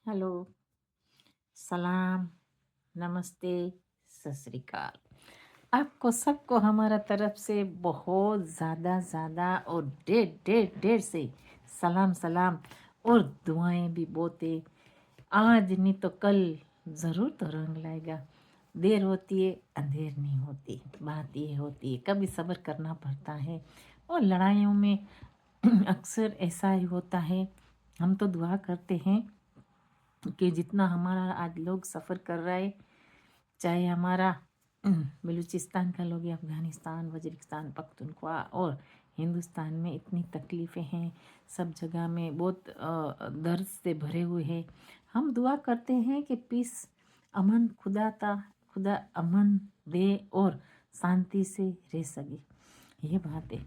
Hello, सलाम, नमस्ते, सत श्री अकाल। आपको सबको हमारा तरफ से बहुत ज़्यादा और ढेर से सलाम सलाम और दुआएं भी बोते। आज नहीं तो कल ज़रूर तो रंग लाएगा। देर होती है, अंधेर नहीं होती। बात ये होती है, कभी सब्र करना पड़ता है। और लड़ाइयों में अक्सर ऐसा ही होता है। हम तो दुआ करते हैं कि जितना हमारा आज लोग सफ़र कर रहा है, चाहे हमारा बलूचिस्तान का लोग या अफ़गानिस्तान, वज़ीरिस्तान, पख्तूनख्वा और हिंदुस्तान में इतनी तकलीफ़ें हैं, सब जगह में बहुत दर्द से भरे हुए हैं। हम दुआ करते हैं कि पीस, अमन, खुदा अमन दे और शांति से रह सके। ये बात है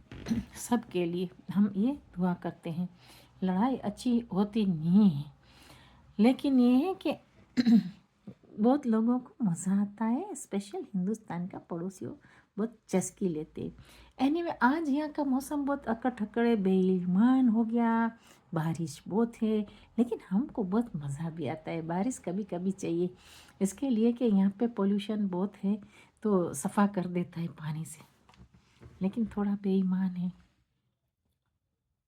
सबके लिए, हम ये दुआ करते हैं। लड़ाई अच्छी होती नहीं है, लेकिन ये है कि बहुत लोगों को मज़ा आता है। स्पेशल हिंदुस्तान का पड़ोसियों बहुत चस्की लेते हैं। एनीवे, आज यहाँ का मौसम बहुत अकड़ बेईमान हो गया। बारिश बहुत है, लेकिन हमको बहुत मज़ा भी आता है। बारिश कभी कभी चाहिए, इसके लिए कि यहाँ पे पोल्यूशन बहुत है, तो सफ़ा कर देता है पानी से। लेकिन थोड़ा बेईमान है,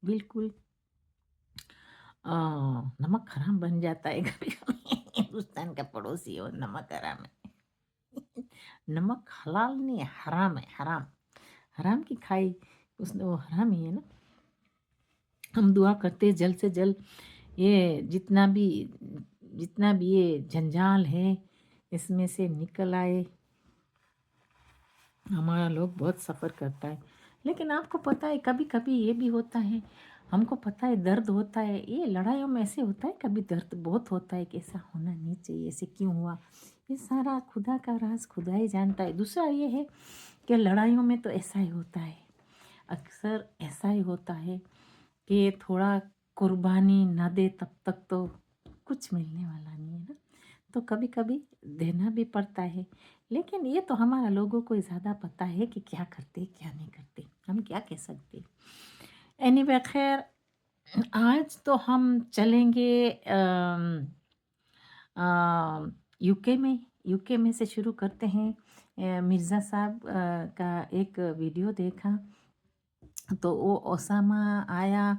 बिल्कुल नमक हराम बन जाता है कभी कभी। हिंदुस्तान का पड़ोसी और नमक हराम है। नमक हलाल नहीं है, हराम है, हराम। हराम की खाई उसने, वो हराम ही है ना। हम दुआ करते हैं जल्द से जल्द ये जितना भी ये जंजाल है, इसमें से निकल आए। हमारा लोग बहुत सफ़र करता है, लेकिन आपको पता है कभी कभी ये भी होता है। हमको पता है दर्द होता है, ये लड़ाइयों में ऐसे होता है, कभी दर्द बहुत होता है कि ऐसा होना नहीं चाहिए, ऐसे क्यों हुआ। ये सारा खुदा का राज खुदा ही जानता है। दूसरा ये है कि लड़ाइयों में तो ऐसा ही होता है, अक्सर ऐसा ही होता है कि थोड़ा कुर्बानी ना दे तब तक तो कुछ मिलने वाला नहीं है ना। तो कभी कभी देना भी पड़ता है, लेकिन ये तो हमारा लोगों को ज़्यादा पता है कि क्या करते क्या नहीं करते, हम क्या कह सकते। एनीवे, खैर, आज तो हम चलेंगे यूके में से शुरू करते हैं। मिर्ज़ा साहब का एक वीडियो देखा, तो वो ओसामा आया,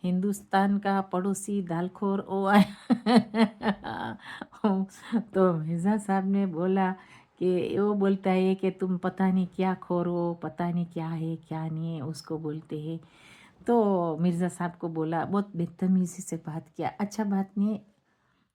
हिंदुस्तान का पड़ोसी दालखोर वो आया। तो मिर्ज़ा साहब ने बोला कि वो बोलता है कि तुम पता नहीं क्या खोर हो, पता नहीं क्या है क्या नहीं है, उसको बोलते हैं। तो मिर्ज़ा साहब को बोला, बहुत बदतमीज़ी से बात किया। अच्छा बात नहीं।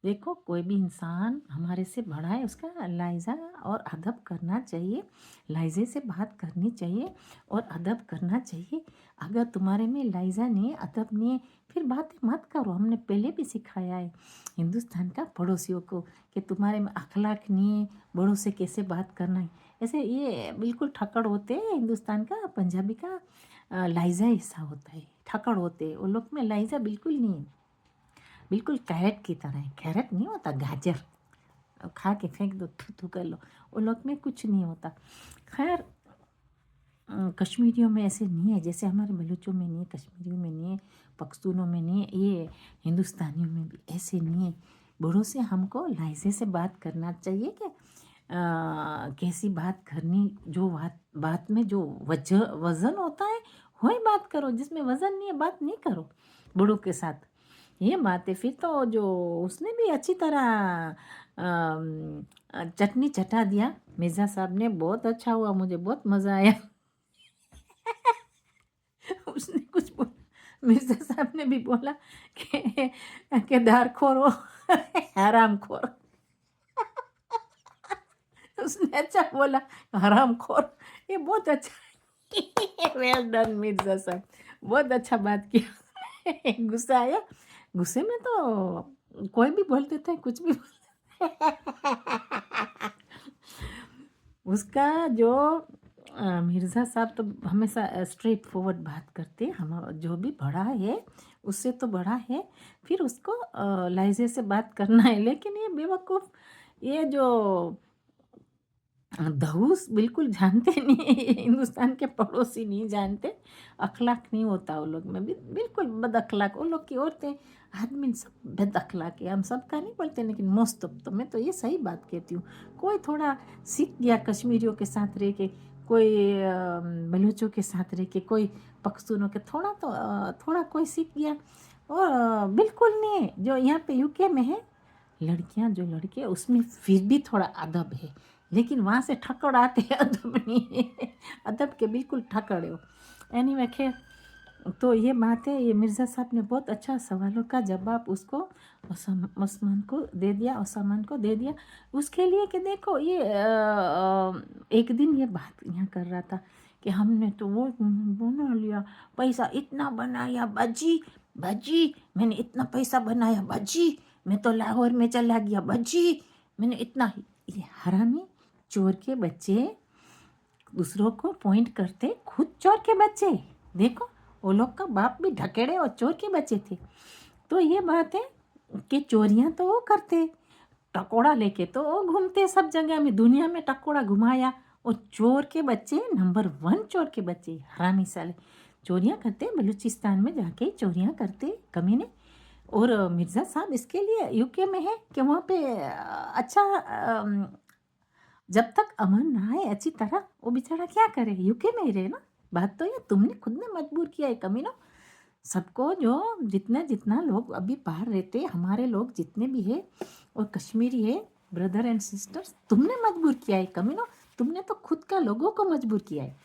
देखो, कोई भी इंसान हमारे से बड़ा है, उसका लाइज़ा और अदब करना चाहिए। लाइज़े से बात करनी चाहिए और अदब करना चाहिए। अगर तुम्हारे में लाइज़ा नहीं है, अदब नहीं है, फिर बातें मत करो। हमने पहले भी सिखाया है हिंदुस्तान का पड़ोसियों को कि तुम्हारे में अखलाक नहीं है, बड़ों से कैसे बात करना है। ऐसे ये बिल्कुल ठक्कड़ होते हैं। हिंदुस्तान का, पंजाबी का लाइज़ा ऐसा होता है, ठक्कड़ होते हैं। वो लोग में लाइज़ा बिल्कुल नहीं है, बिल्कुल कैरेट की तरह है। कैरेट नहीं होता, गाजर, खा के फेंक दो, थू थू कर लो। वो लोग में कुछ नहीं होता। खैर, कश्मीरियों में ऐसे नहीं है, जैसे हमारे बलूचों में नहीं है, कश्मीरियों में नहीं है, पख्तूनों में नहीं है, ये हिंदुस्तानियों में भी ऐसे नहीं है। बड़ों से हमको लहजे से बात करना चाहिए कि कैसी बात करनी, जो बात में जो वज़न होता है वही बात करो, जिसमें वज़न नहीं है बात नहीं करो बड़ों के साथ। ये बात है। फिर तो जो उसने भी अच्छी तरह चटनी चटा दिया मिर्ज़ा साहब ने, बहुत अच्छा हुआ, मुझे बहुत मज़ा आया। उसने कुछ बोला, मिर्ज़ा साहब ने भी बोला कि दारखोर हो, हरामखोर। उसने अच्छा बोला, हरामखोर। ये बहुत अच्छा। वेल डन मिर्ज़ा साहब, बहुत अच्छा बात किया। गुस्सा आया, गुस्से में तो कोई भी बोल देता है, कुछ भी। उसका जो मिर्ज़ा साहब तो हमेशा स्ट्रेट फॉरवर्ड बात करते हैं। हम जो भी बड़ा है उससे तो बड़ा है, फिर उसको लहजे से बात करना है। लेकिन ये बेवकूफ़, ये जो धऊस बिल्कुल जानते नहीं, हिंदुस्तान के पड़ोसी नहीं जानते, अखलाक नहीं होता वो लोग में, बिल्कुल बद अखलाक वो लोग की औरतें आदमी सब बद अखलाक है। हम सबका नहीं बोलते लेकिन मोस्ट ऑफ, तो मैं तो ये सही बात कहती हूँ। कोई थोड़ा सीख गया कश्मीरियों के साथ रह के, कोई बलूचों के साथ रह के, कोई पख्तूनों के, थोड़ा तो थोड़ा कोई सीख गया, और बिल्कुल नहीं है। जो यहाँ पे यूके में है लड़कियाँ, जो लड़के उसमें फिर भी थोड़ा अदब है, लेकिन वहाँ से ठक्कड़ आते हैं, अदब नहीं है, अदब के बिल्कुल ठक्कड़ हो। एनीवे खैर, तो ये बात है। ये मिर्ज़ा साहब ने बहुत अच्छा सवालों का जवाब उसको ओसामान को दे दिया, ओसामान को दे दिया, उसके लिए कि देखो ये एक दिन ये बात यहाँ कर रहा था कि हमने तो वो बना लिया, पैसा इतना बनाया बाजी, बाजी मैंने इतना पैसा बनाया बाजी, मैं तो लाहौर में चला गया बाजी, मैंने इतना। ये हरामी चोर के बच्चे दूसरों को पॉइंट करते, खुद चोर के बच्चे। देखो वो लोग का बाप भी ढकेड़े और चोर के बच्चे थे। तो ये बात है कि चोरियां तो वो करते, टकोड़ा लेके तो वो घूमते सब जगह में, दुनिया में टकोड़ा घुमाया। और चोर के बच्चे नंबर 1 चोर के बच्चे हरामी साले चोरियां करते, बलूचिस्तान में जाके चोरियां करते कमीने। और मिर्ज़ा साहब इसके लिए यूके में है कि वहाँ पे अच्छा जब तक अमन ना आए अच्छी तरह, वो बेचारा क्या करे, यूके में ही रहे ना। बात तो ये तुमने खुद ने मजबूर किया है कमीनों सबको। जो जितना जितना लोग अभी बाहर रहते, हमारे लोग जितने भी है और कश्मीरी है, ब्रदर एंड सिस्टर्स, तुमने मजबूर किया है कमीनों। तुमने तो खुद का लोगों को मजबूर किया है,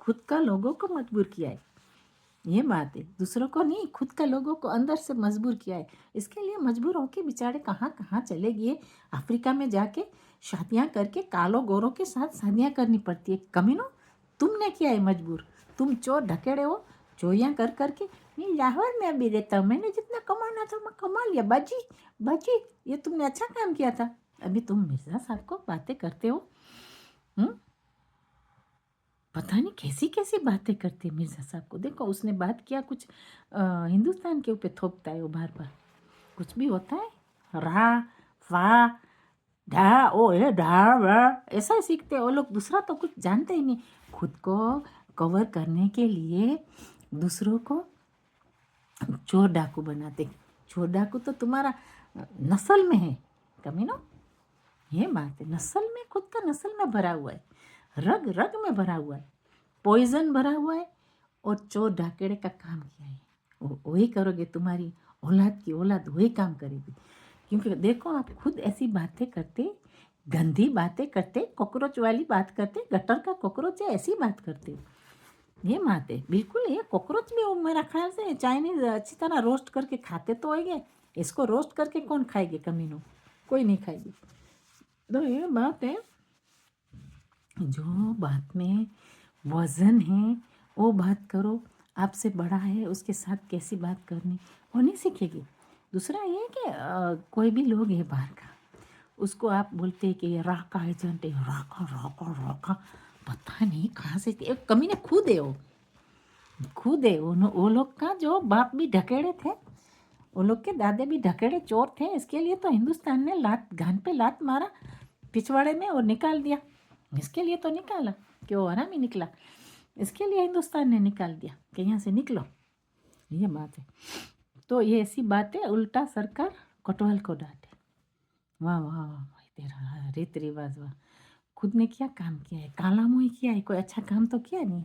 खुद का लोगों को मजबूर किया है। ये बात है, दूसरों को नहीं, खुद का लोगों को अंदर से मजबूर किया है। इसके लिए मजबूर होके बेचारे कहाँ कहाँ चले गए, अफ्रीका में जाके शादियाँ करके कालो गोरों के साथ शादियाँ करनी पड़ती है कमीनों। तुमने किया है मजबूर, तुम चोर ढकेड़े हो, चोरियाँ कर करके। नहीं, लाहौर में अभी रहता हूँ, मैंने जितना कमाना था मैं कमा लिया बाजी, बाजी ये तुमने अच्छा काम किया था। अभी तुम मिर्ज़ा साहब को बातें करते हो। पता नहीं कैसी कैसी बातें करते हैं मिर्ज़ा साहब को। देखो उसने बात किया कुछ हिंदुस्तान के ऊपर थोपता है वो बार बार, कुछ भी होता है रा वाह ढा ओ ए ढा वा, ऐसा ही सीखते हैं वो लोग, दूसरा तो कुछ जानते ही नहीं। खुद को कवर करने के लिए दूसरों को चोर डाकू बनाते। चोर डाकू तो तुम्हारा नस्ल में है कमीनो, ये बात है। नस्ल में, खुद का नस्ल में भरा हुआ है, रग रग में भरा हुआ है, पॉइजन भरा हुआ है। और चोर ढाकेड़े का काम किया है, वही करोगे, तुम्हारी औलाद की औलाद वही काम करेगी। क्योंकि देखो आप खुद ऐसी बातें करते, गंदी बातें करते, कॉकरोच वाली बात करते, गटर का कॉकरोच है ऐसी बात करते। ये बात है बिल्कुल। ये कॉकरोच भी वो मेरा ख्याल से चाइनीज अच्छी तरह रोस्ट करके खाते तो होंगे, इसको रोस्ट करके कौन खाएगी कमीनों, कोई नहीं खाएगी। तो ये बात है, जो बात में वजन है वो बात करो। आपसे बड़ा है उसके साथ कैसी बात करनी वो नहीं सीखेगी। दूसरा ये कि कोई भी लोग है बाहर का, उसको आप बोलते हैं कि ये राका एजेंट है, राका राका राका, पता नहीं कहाँ से कमी ने खुद है, वो खुद है। वो लोग का जो बाप भी ढकेड़े थे, वो लोग के दादे भी ढकेड़े चोर थे। इसके लिए तो हिंदुस्तान ने लात घान पे लात मारा पिछवाड़े में और निकाल दिया। इसके लिए तो निकाला कि वो हरामी निकला, इसके लिए हिंदुस्तान ने निकाल दिया कि यहाँ से निकलो। ये बात है। तो ये ऐसी बात है, उल्टा सरकार कोतवाल को डांटे। वाह वाह वाह वाह, तेरा रीत रिवाज वाह। खुद ने क्या काम किया है, काला मुँह किया है, कोई अच्छा काम तो किया नहीं।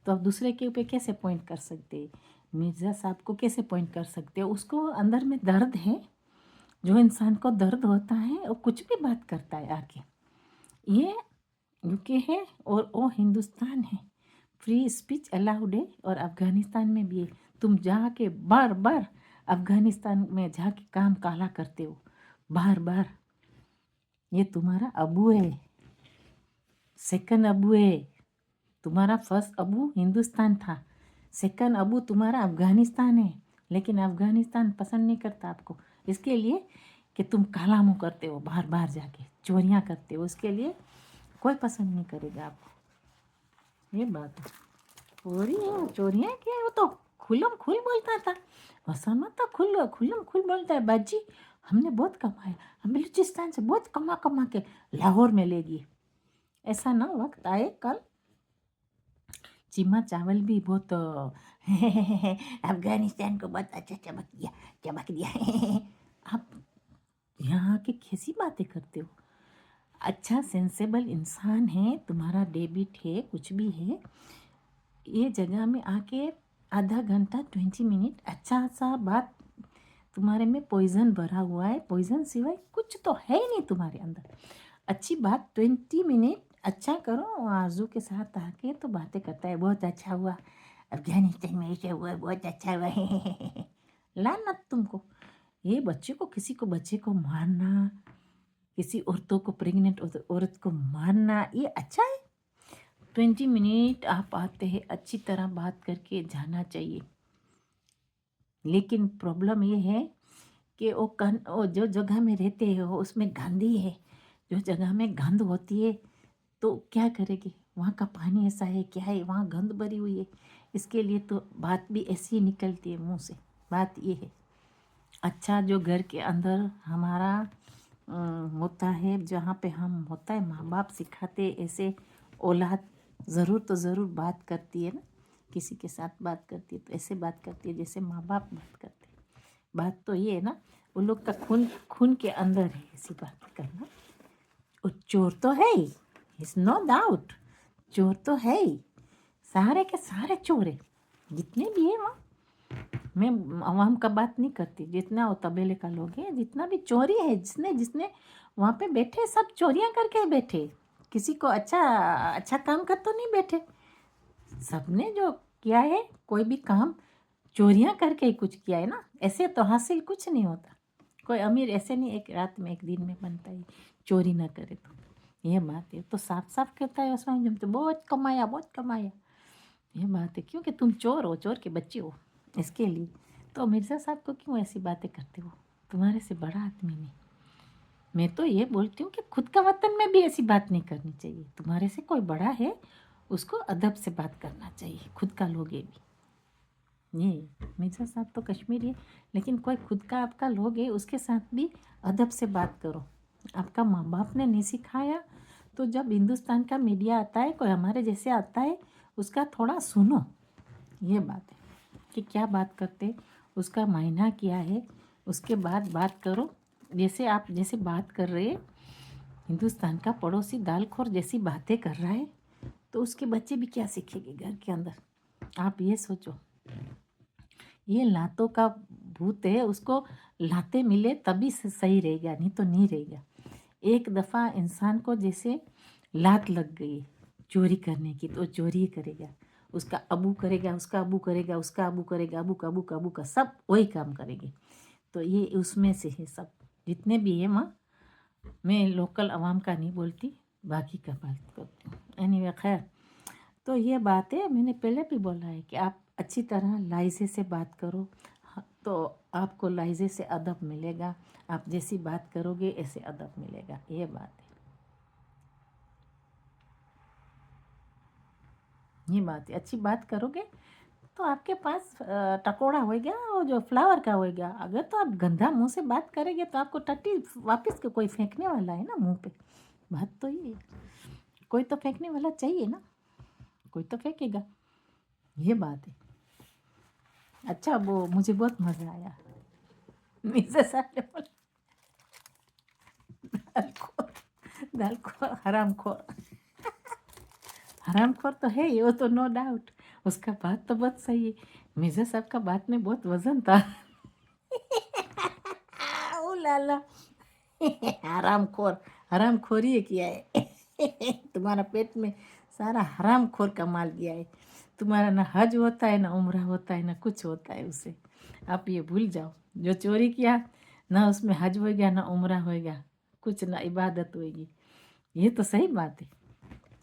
तो अब दूसरे के ऊपर कैसे पॉइंट कर सकते, मिर्ज़ा साहब को कैसे पॉइंट कर सकते हो। उसको अंदर में दर्द है, जो इंसान को दर्द होता है वो कुछ भी बात करता है आके। ये यूके है और वो हिंदुस्तान है, फ्री स्पीच अलाउड है। और अफ़गानिस्तान में भी है। तुम जाके बार बार अफ़गानिस्तान में जाके काम काला करते हो बार बार। ये तुम्हारा अबू है, सेकंड अबू है। तुम्हारा फर्स्ट अबू हिंदुस्तान था, सेकंड अबू तुम्हारा अफ़गानिस्तान है। लेकिन अफ़गानिस्तान पसंद नहीं करता आपको, इसके लिए कि तुम काला मुँह करते हो, बार बार जाके चोरियाँ करते हो, उसके लिए कोई पसंद नहीं करेगा आपको। ये बात है। चोरियाँ चोरियाँ क्या है, वो तो खुलम खुल बोलता था। ओसामा तो खुलम खुल बोलता है, बाजी हमने बहुत कमाया, हम बलूचिस्तान से बहुत कमा कमा के लाहौर में ले गए। ऐसा ना वक्त आए कल चीमा चावल भी बहुत अफगानिस्तान को बहुत अच्छा चमक दिया आप यहाँ के कैसी बातें करते हो? अच्छा सेंसेबल इंसान है, तुम्हारा डेबिट है, कुछ भी है, ये जगह में आके आधा घंटा 20 मिनट अच्छा सा बात, तुम्हारे में पॉइजन भरा हुआ है, पॉइजन सिवाय कुछ तो है ही नहीं तुम्हारे अंदर। अच्छी बात 20 मिनट अच्छा करो, आरजू के साथ आके तो बातें करता है, बहुत अच्छा हुआ अफगानिस्तान में ऐसे हुआ, बहुत अच्छा हुआ लानत तुमको। ये बच्चे को, किसी को बच्चे को मारना, किसी औरतों को, प्रेग्नेंट औरत को मारना, ये अच्छा है? 20 मिनट आप आते हैं, अच्छी तरह बात करके जाना चाहिए। लेकिन प्रॉब्लम ये है कि वो जो जगह में रहते हो उसमें गंदी है, जो जगह में गंद होती है तो क्या करेगी? वहाँ का पानी ऐसा है, क्या है, वहाँ गंद भरी हुई है, इसके लिए तो बात भी ऐसी ही निकलती है मुंह से। बात ये है, अच्छा जो घर के अंदर हमारा होता है, जहाँ पे हम होता है, माँ बाप सिखाते ऐसे, औलाद ज़रूर तो ज़रूर बात करती है ना, किसी के साथ बात करती है तो ऐसे बात करती है जैसे माँ बाप बात करते हैं। बात तो ये है ना, उन लोग का खून खून के अंदर है ऐसी बात करना। और चोर तो है ही, इज नो डाउट, चोर तो है ही, सारे के सारे चोर है, जितने भी है वहाँ। मैं अवाम का बात नहीं करती, जितना वो तबेले का लोग है, जितना भी चोरी है, जिसने जिसने वहाँ पे बैठे सब चोरियाँ करके बैठे, किसी को अच्छा अच्छा काम कर तो नहीं बैठे, सबने जो किया है कोई भी काम चोरियाँ करके ही कुछ किया है ना, ऐसे तो हासिल कुछ नहीं होता। कोई अमीर ऐसे नहीं एक रात में एक दिन में बनता है, चोरी ना करे तो। ये बात है, तो साफ साफ कहता है उसमें, जब तो बहुत कमाया बहुत कमाया, ये बात है, क्योंकि तुम चोर हो, चोर के बच्चे हो, इसके लिए। तो मिर्ज़ा साहब को क्यों ऐसी बातें करते हो? तुम्हारे से बड़ा आदमी नहीं। मैं तो ये बोलती हूँ कि खुद का वतन में भी ऐसी बात नहीं करनी चाहिए। तुम्हारे से कोई बड़ा है, उसको अदब से बात करना चाहिए, खुद का लोग ये भी। ये मिर्ज़ा साहब तो कश्मीरी है, लेकिन कोई खुद का आपका लोग है, उसके साथ भी अदब से बात करो। आपका माँ बाप ने नहीं सिखाया तो जब हिंदुस्तान का मीडिया आता है, कोई हमारे जैसे आता है, उसका थोड़ा सुनो। ये बात है कि क्या बात करते, उसका मायना क्या है, उसके बाद बात करो। जैसे आप जैसे बात कर रहे हैं, हिंदुस्तान का पड़ोसी दालखोर जैसी बातें कर रहा है, तो उसके बच्चे भी क्या सीखेंगे घर के अंदर? आप ये सोचो। ये लातों का भूत है, उसको लाते मिले तभी से सही रहेगा, नहीं तो नहीं रहेगा। एक दफ़ा इंसान को जैसे लात लग गई चोरी करने की, तो चोरी ही करेगा, उसका अबू करेगा, उसका अबू करेगा, उसका अबू करेगा, अबू का अबू का अबू का, सब वही काम करेंगे। तो ये उसमें से है सब, जितने भी है वहाँ। मैं लोकल आवाम का नहीं बोलती, बाकी का बात करती हूँ। एनीवे खैर, तो ये बात है, मैंने पहले भी बोला है कि आप अच्छी तरह लाइजे से बात करो, तो आपको लाइजे से अदब मिलेगा। आप जैसी बात करोगे ऐसे अदब मिलेगा, ये बात है, ये बात है। अच्छी बात करोगे तो आपके पास टकोरा होएगा, और जो फ्लावर का होएगा। अगर तो आप गंदा मुंह से बात करेंगे तो आपको टट्टी वापस के कोई फेंकने वाला है ना मुंह पे। बात तो ये है, कोई तो फेंकने वाला चाहिए ना, कोई तो फेंकेगा, ये बात है। अच्छा, वो मुझे बहुत मज़ा आया, मिसेस साहब ने बोला दाल दाल हराम खोर, हराम खोर तो है ही, वो तो नो डाउट, उसका बात तो बहुत सही है। मिर्जा साहब का बात में बहुत वजन था ओ लाला हराम खोर, हराम खोरी किया है तुम्हारा पेट में सारा हराम खोर का माल गया है। तुम्हारा ना हज होता है, ना उम्रा होता है, ना कुछ होता है उसे। आप ये भूल जाओ, जो चोरी किया ना उसमें हज होएगा, ना उम्रा होएगा, कुछ ना इबादत होएगी। ये तो सही बात है,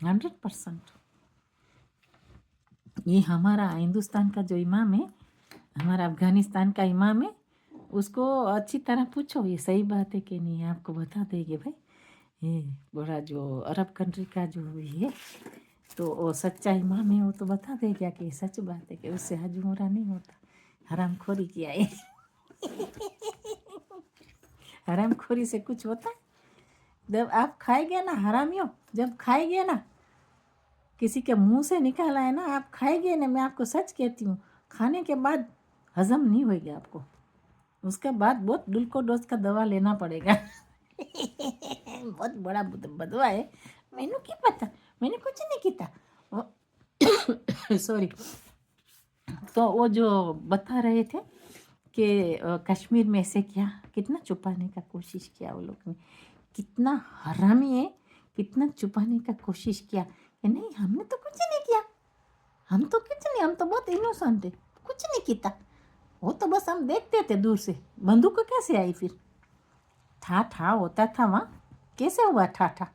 100%। ये हमारा हिंदुस्तान का जो इमाम है, हमारा अफगानिस्तान का इमाम है, उसको अच्छी तरह पूछो ये सही बात है कि नहीं, आपको बता देंगे भाई। ये बड़ा जो अरब कंट्री का जो है, तो वो सच्चा इमाम है, वो तो बता देगा कि सच बात है कि उससे हज उम्रा नहीं होता, हरामखोरी किया है हरामखोरी से कुछ होता है? जब आप खाएंगे ना हरामियों, जब खाएंगे ना, किसी के मुंह से निकाला है ना, आप खाएंगे ना, मैं आपको सच कहती हूँ, खाने के बाद हजम नहीं होगा आपको, उसके बाद बहुत ग्लूकोडोज का दवा लेना पड़ेगा। बहुत बड़ा बदवा है, मैंने क्या पता, मैंने कुछ नहीं किया। सॉरी। तो वो जो बता रहे थे कि कश्मीर में ऐसे क्या, कितना छुपाने का कोशिश किया वो लोग ने, कितना हरामी है, कितना छुपाने का कोशिश किया कि नहीं हमने तो कुछ नहीं किया, हम तो कुछ नहीं, हम तो बहुत इनोसेंट है, कुछ नहीं किया, वो तो बस हम देखते थे दूर से। बंदूक कैसे आई फिर? ठा ठा होता था वहाँ, कैसे हुआ ठा ठा?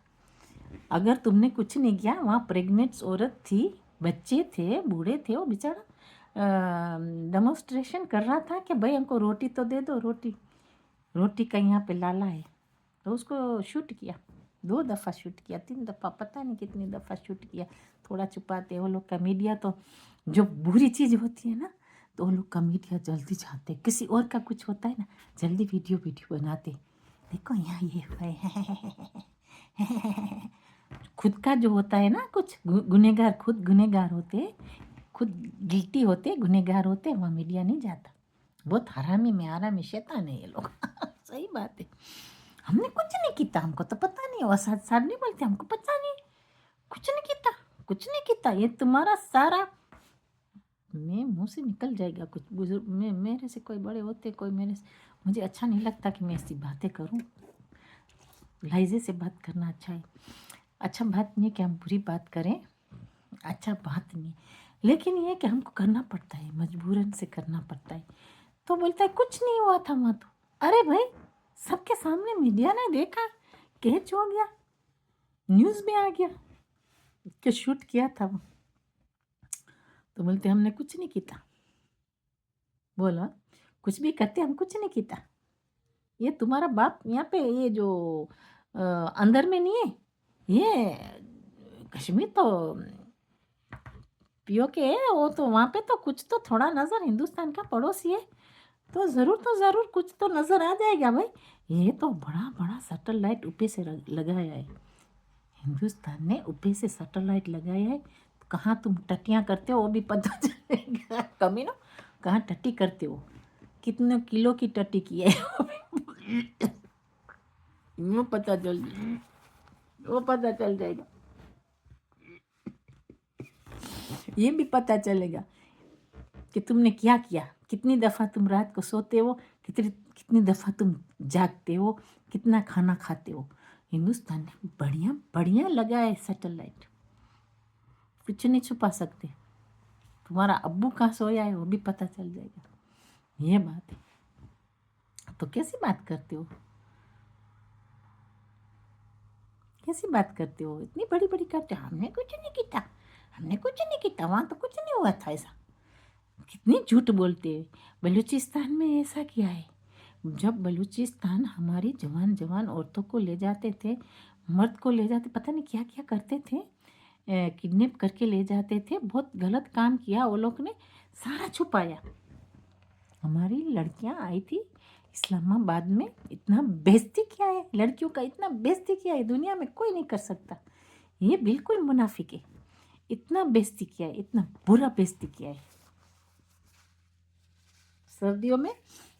अगर तुमने कुछ नहीं किया, वहाँ प्रेग्नेंट औरत थी, बच्चे थे, बूढ़े थे, वो बेचारा डेमोन्स्ट्रेशन कर रहा था कि भाई हमको रोटी तो दे दो, रोटी, रोटी का यहाँ पे लाला है, तो उसको शूट किया, 2 दफ़ा शूट किया, 3 दफ़ा, पता नहीं कितनी दफ़ा शूट किया। थोड़ा छुपाते वो लोग का मीडिया, तो जो बुरी चीज़ होती है ना, तो वो लोग का मीडिया जल्दी जाते, किसी और का कुछ होता है ना, जल्दी वीडियो बनाते, देखो यहाँ ये हुआ है। खुद का जो होता है ना, कुछ गुनहगार, खुद गुनहगार होते, खुद गिल्टी होते, गुनहगार होते, वहाँ मीडिया नहीं जाता। बहुत हरामी में आरामी शैतान है ये लोग। सही बात है, हमने कुछ नहीं किया, हमको तो पता नहीं, और साथ साथ नहीं बोलते हमको पता नहीं, कुछ नहीं किया, कुछ नहीं किया, ये तुम्हारा सारा, मैं मुंह से निकल जाएगा कुछ, बुजुर्ग में मेरे से कोई बड़े होते, कोई मेरे से, मुझे अच्छा नहीं लगता कि मैं ऐसी बातें करूं, लहजे से बात करना अच्छा है, अच्छा बात नहीं है कि हम बुरी बात करें, अच्छा बात नहीं, लेकिन ये कि हमको करना पड़ता है, मजबूरन से करना पड़ता है। तो बोलता है कुछ नहीं हुआ था वहाँ तो, अरे भाई सबके सामने मीडिया ने देखा, कैच हो गया, न्यूज़ में आ गया कि शूट किया था वो, तो बोलते हमने कुछ नहीं किया। बोला कुछ भी करते, हम कुछ नहीं किया, ये तुम्हारा बाप यहाँ पे, ये जो अंदर में नहीं है, ये कश्मीर तो पीओ के है, वो तो वहाँ पे तो कुछ तो थोड़ा नज़र, हिंदुस्तान का पड़ोसी है, तो ज़रूर कुछ तो नज़र आ जाएगा भाई, ये तो बड़ा बड़ा सैटेलाइट ऊपर से लगाया है, हिंदुस्तान ने ऊपर से सैटेलाइट लगाया है, तो कहाँ तुम टट्टियाँ करते हो वो भी पता चलेगा। कमी ना, कहाँ टट्टी करते हो, कितने किलो की टट्टी की है, वो पता चल, वो पता चल जाएगा, ये भी पता चलेगा कि तुमने क्या किया, कितनी दफ़ा तुम रात को सोते हो, कितनी कितनी दफ़ा तुम जागते हो, कितना खाना खाते हो। हिंदुस्तान ने बढ़िया बढ़िया लगा है सैटेलाइट, कुछ नहीं छुपा सकते, तुम्हारा अब्बू कहाँ सोया है वो भी पता चल जाएगा, ये बात है। तो कैसी बात करते हो, कैसी बात करते हो, इतनी बड़ी बड़ी करते हो, हमने कुछ नहीं किया, हमने कुछ नहीं किया, वहाँ तो कुछ नहीं हुआ था ऐसा, कितनी झूठ बोलते हैं। बलूचिस्तान में ऐसा किया है, जब बलूचिस्तान हमारी जवान जवान औरतों को ले जाते थे, मर्द को ले जाते, पता नहीं क्या क्या करते थे, किडनैप करके ले जाते थे, बहुत गलत काम किया वो लोग ने, सारा छुपाया। हमारी लड़कियां आई थी इस्लामाबाद में, इतना बेइज्जती किया है लड़कियों का, इतना बेइज्जती किया है, दुनिया में कोई नहीं कर सकता, ये बिल्कुल मुनाफिक है, इतना बेइज्जती किया है, इतना बुरा बेइज्जती किया है। सर्दियों में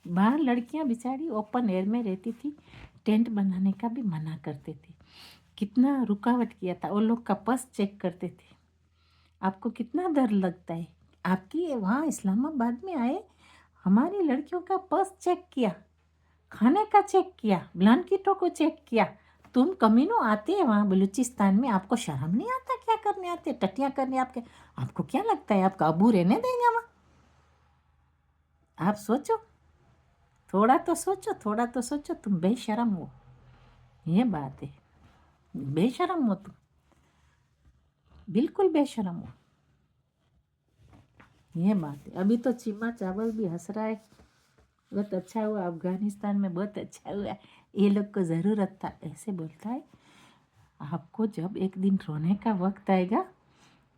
बाहर लड़कियां बेचारी ओपन एयर में रहती थी, टेंट बनाने का भी मना करते थे, कितना रुकावट किया था, वो लोग का पर्स चेक करते थे, आपको कितना डर लगता है, आपकी वहाँ इस्लामाबाद में आए, हमारी लड़कियों का पर्स चेक किया, खाने का चेक किया, ब्लैंकेटों को चेक किया, तुम कमीनों आते हैं वहाँ बलूचिस्तान में, आपको शर्म नहीं आता, क्या करने आते, टट्टियाँ करने, आपके, आपको क्या लगता है आपका अबू रहने देंगे वहाँ? आप सोचो, थोड़ा तो सोचो, थोड़ा तो सोचो, तुम बेशरम हो, ये बात है, बेशरम हो तुम, बिल्कुल बेशरम हो, ये बात है। अभी तो चीमा चावल भी हंस रहा है, बहुत अच्छा हुआ, अफगानिस्तान में बहुत अच्छा हुआ, ये लोग को ज़रूरत था, ऐसे बोलता है। आपको जब एक दिन रोने का वक्त आएगा,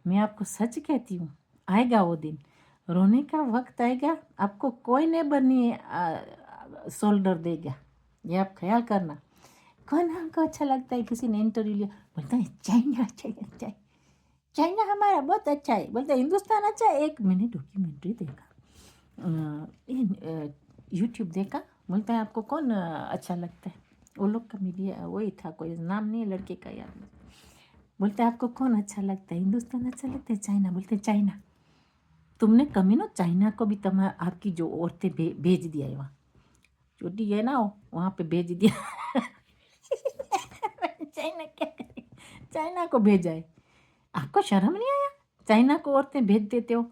मैं आपको सच कहती हूँ, आएगा वो दिन, रोने का वक्त आएगा, आपको कोई नेबर नहीं शोल्डर देगा, ये आप ख्याल करना, कौन हमको अच्छा लगता है, किसी ने इंटरव्यू लिया, बोलता है चाइना अच्छा है, चाइना हमारा बहुत अच्छा है, बोलता है हिंदुस्तान अच्छा है। एक मैंने डॉक्यूमेंट्री देखा, यूट्यूब देखा, बोलता है आपको कौन अच्छा लगता है, वो लोग का मीडिया वही था, कोई नाम नहीं है लड़के का याद नहीं। बोलते हैं आपको कौन अच्छा लगता है, हिंदुस्तान अच्छा लगता है चाइना, बोलते हैं चाइना। तुमने कमी ना चाइना को भी आपकी जो औरतें भेज दिया है, वहाँ छोटी है ना वहाँ पे भेज दिया। चाइना क्या करे, चाइना को भेजा है, आपको शर्म नहीं आया, चाइना को औरतें भेज देते हो,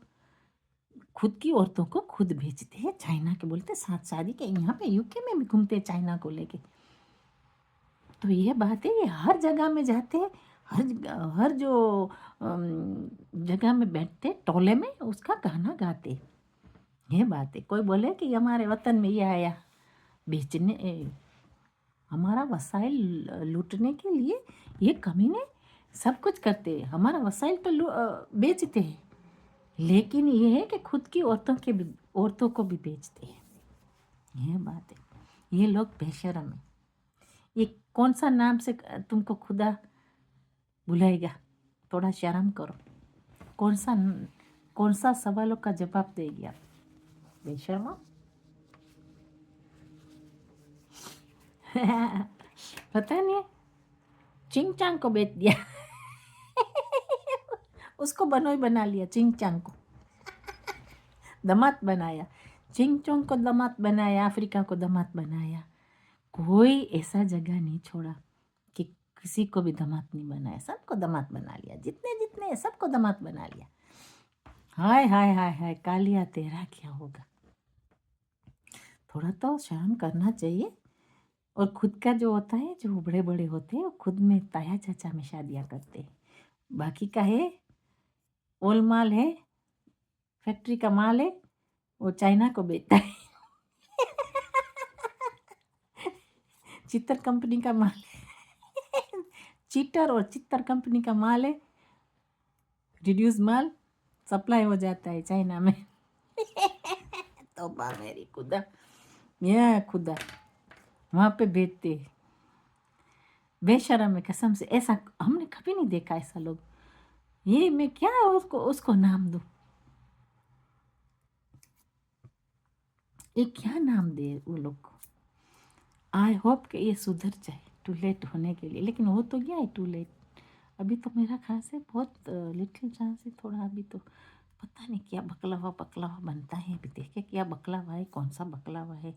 खुद की औरतों को खुद भेजते हैं चाइना के, बोलते साथ शादी के, यहाँ पे यूके में भी घूमते हैं चाइना को लेके। तो ये बात है, ये हर जगह में जाते हैं, हर जो जगह में बैठते टोले में उसका गाना गाते। ये बात है, कोई बोले कि हमारे वतन में ये आया बेचने, हमारा वसाइल लूटने के लिए ये कमीने सब कुछ करते हैं, हमारा वसाइल तो बेचते हैं, लेकिन ये है कि खुद की औरतों को भी बेचते हैं। ये बात है, ये लोग बेशरम है। ये कौन सा नाम से तुमको खुदा बुलाएगा, थोड़ा शर्म करो। कौन सा सवालों का जवाब देगी आप, बेशर्मा। पता नहीं, चिंग चांग को बेच दिया। उसको बनोई बना लिया, चिंग चांग को दामाद बनाया, चिंग चोंग को दामाद बनाया, अफ्रीका को दामाद बनाया। कोई ऐसा जगह नहीं छोड़ा कि किसी को भी दामाद नहीं बनाया, सबको दामाद बना लिया, जितने जितने सबको दामाद बना लिया। हाय हाय हाय हाय, कालिया तेरा क्या होगा। थोड़ा तो शर्म करना चाहिए। और खुद का जो होता है, जो बड़े बड़े होते हैं, वो खुद में ताया चाचा में शादियाँ करते हैं, बाकी का है ओल माल है, फैक्ट्री का माल है, वो चाइना को बेचता है। चित्तर कंपनी का माल है। चीटर और चित्तर कंपनी का माल है, रिड्यूस माल सप्लाई हो जाता है चाइना में। तौबा मेरी खुदा, या खुदा, वहाँ पे बेचते हैं। बेशरम है कसम से, ऐसा हमने कभी नहीं देखा ऐसा लोग। ये मैं क्या उसको नाम दूँ, ये क्या नाम दे वो लोग को। आई होप कि ये सुधर जाए, टू लेट होने के लिए, लेकिन हो तो गया है टू लेट। अभी तो मेरा ख्याल से बहुत लिटिल चांस है थोड़ा, अभी तो पता नहीं क्या बकलावा बनता है। अभी देखे क्या बकलावा है, कौन सा बकलावा है,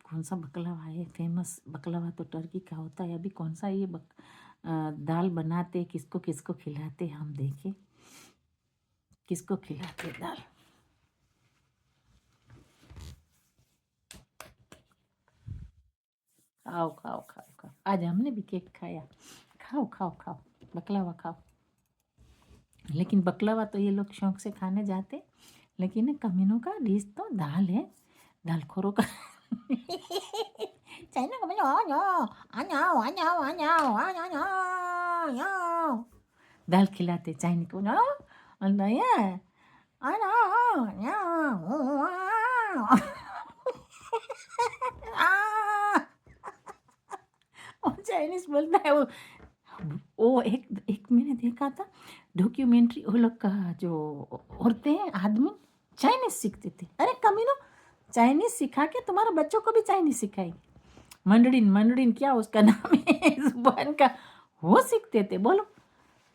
कौन सा बकलावा है। फेमस बकलावा तो टर्की का होता है। अभी कौन सा ये दाल बनाते, किसको किसको खिलाते, हम देखे किसको खिलाते दाल। खाओ खाओ खाओ खाओ, आज हमने भी केक खाया। खाओ खाओ खाओ, बकलावा खाओ। लेकिन बकलावा तो ये लोग शौक से खाने जाते, लेकिन कमीनों का डिश तो दाल है, दाल खोरों का। चाइना का बनो दाल खिलाते चाइना को ना, चाइनीज बोलता है वो एक मैंने देखा था डॉक्यूमेंट्री, वो लोग का जो औरतें हैं आदमी चाइनीज सीखते थे। अरे कमीनो, चाइनीज सिखा के तुम्हारे बच्चों को भी चाइनीज सिखाएगी। मंडरिन क्या उसका नाम है जुबान का, वो सीखते थे। बोलो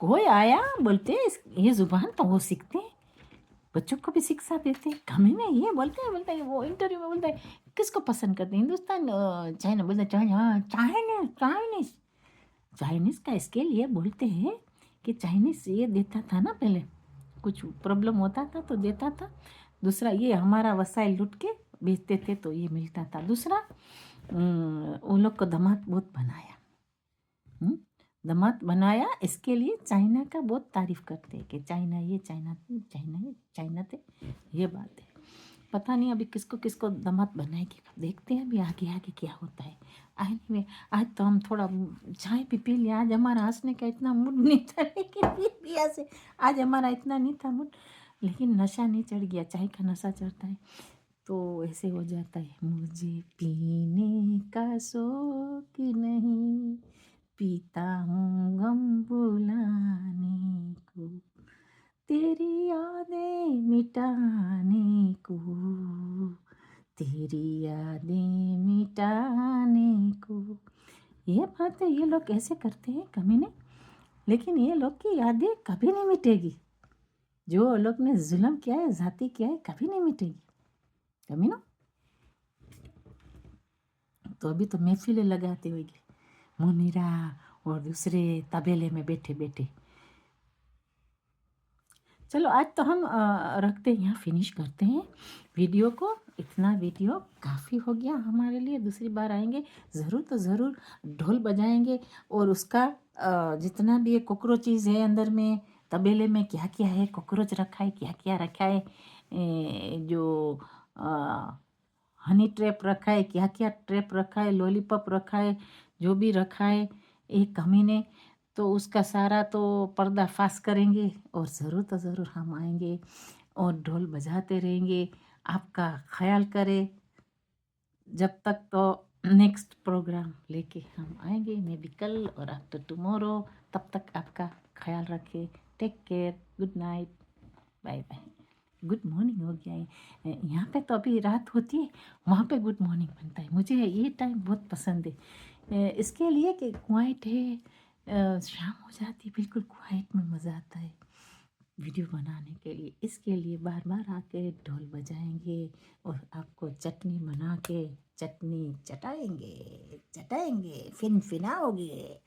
कोई आया बोलते ये जुबान तो वो सीखते हैं, बच्चों को भी शिक्षा देते हैं। कमीने ये बोलते हैं वो इंटरव्यू में बोलते हैं किसको पसंद करते हैं, हिंदुस्तान चाइना, बोलते चाइनीज चाइनीज चाइनीज़ का इसके लिए बोलते हैं कि चाइनीज़ ये देता था ना, पहले कुछ प्रॉब्लम होता था तो देता था। दूसरा ये हमारा वसाइल लूट के बेचते थे तो ये मिलता था। दूसरा उन लोग को दामाद बहुत बनाया, दामाद बनाया, इसके लिए चाइना का बहुत तारीफ करते हैं कि चाइना ये चाइना थे। ये बात है, पता नहीं अभी किसको किसको दामाद बनाएगी, देखते हैं अभी आगे आगे क्या होता है। एनीवे, आज तो हम थोड़ा चाय भी पी लिया, आज हमारा हंसने का इतना मूड नहीं था, लेकिन भी ऐसे आज हमारा इतना नहीं था मूड, लेकिन नशा नहीं चढ़ गया, चाय का नशा चढ़ता है। तो ऐसे हो जाता है, मुझे पीने का शौक नहीं, पीता हूँ गम भुलाने को, तेरी यादें मिटाने को, तेरी यादें मिटाने को। ये बात है, ये लोग ऐसे करते हैं कमीने, लेकिन ये लोग की यादें कभी नहीं मिटेगी। जो लोग ने जुल्म किया है, जाति किया है, कभी नहीं मिटेगी कमीनों। तो अभी तो महफिलें लगाते होंगे मुनीरा और दूसरे तबेले में बैठे बैठे। चलो आज तो हम रखते हैं, यहाँ फिनिश करते हैं वीडियो को। इतना वीडियो काफ़ी हो गया हमारे लिए, दूसरी बार आएंगे ज़रूर, तो ज़रूर ढोल बजाएंगे और उसका जितना भी ये कॉकरोचीज़ है अंदर में, तबेले में क्या क्या है, कॉकरोच रखा है, क्या क्या रखा है, जो हनी ट्रैप रखा है, क्या क्या ट्रैप रखा है, लॉलीपॉप रखा है, जो भी रखा है एक कमीने, तो उसका सारा तो पर्दाफाश करेंगे और ज़रूर तो ज़रूर हम आएंगे और ढोल बजाते रहेंगे, आपका ख्याल करें। जब तक तो नेक्स्ट प्रोग्राम लेके हम आएंगे, मे बी कल और आफ्टर टुमारो। तब तक आपका ख्याल रखें, take care, good night, bye bye. Good morning हो गया है यहाँ पे, तो अभी रात होती है, वहाँ पे गुड मॉर्निंग बनता है। मुझे ये टाइम बहुत पसंद है इसके लिए कि क्वाइट है, शाम हो जाती है, बिल्कुल क्वाइट में मज़ा आता है वीडियो बनाने के लिए। इसके लिए बार बार आके ढोल बजाएंगे और आपको चटनी बना के चटनी चटाएंगे चटाएंगे, फिनाओगे।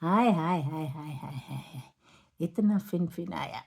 हाय हाय हाय हाय हाय हाय हाय, इतना फिनाया